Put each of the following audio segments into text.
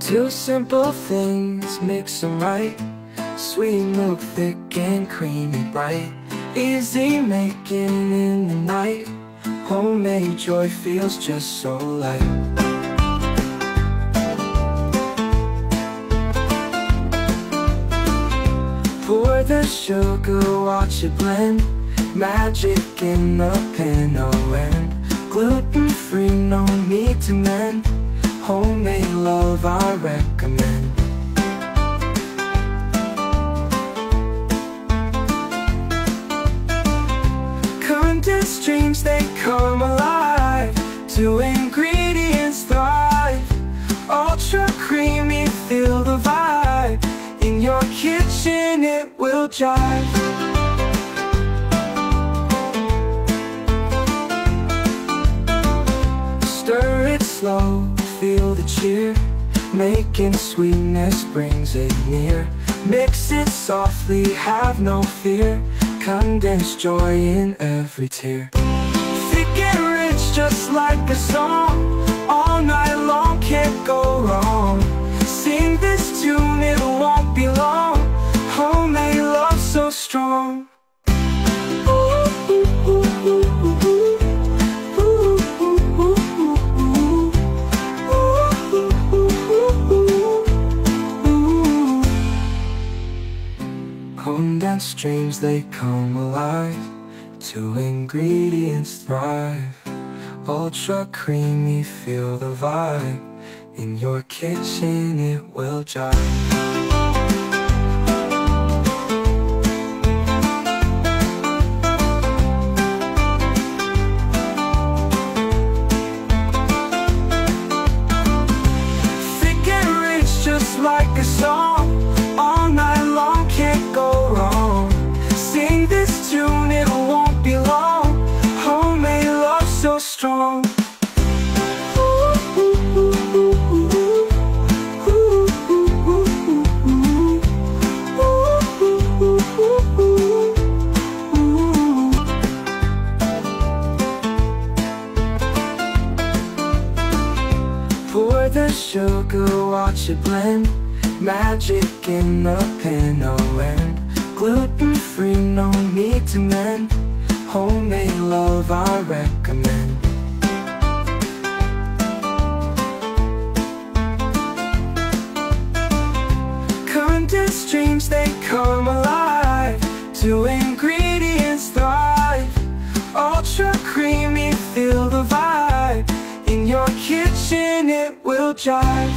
Two simple things, mix them right. Sweet milk, thick and creamy bright. Easy making in the night. Homemade joy feels just so light. Pour the sugar, watch it blend. Magic in the pan, oh, and gluten-free, no need to mend. Homemade love I recommend. Condensed dreams, they come alive. Two ingredients thrive. Ultra creamy, feel the vibe. In your kitchen it will jive. Stir it slow, feel the cheer. Making sweetness brings it near. Mix it softly, have no fear. Condensed joy in every tear. Thick and rich, just like a song. All night long, can't go wrong. Sing this tune, it won't be long. Homemade love so strong. Condensed dreams, they come alive. Two ingredients thrive. Ultra creamy, feel the vibe. In your kitchen it will jive. Thick and rich, just like a song. All night long, can't go wrong. Sing this tune, it won't be long. Homemade love so strong. Pour the sugar, watch it blend. Magic in the pan, oh, and gluten-free, no need to mend. Homemade love I recommend. Condensed dreams, they come alive. Two ingredients thrive. Ultra creamy, feel the vibe. In your kitchen it will jive.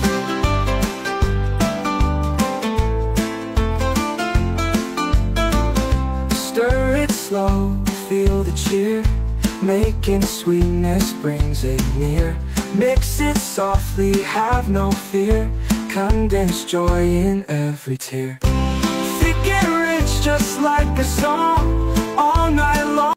Stir it slow, feel the cheer. Making sweetness brings it near. Mix it softly, have no fear. Condensed joy in every tear. Thick and rich, just like a song. All night long.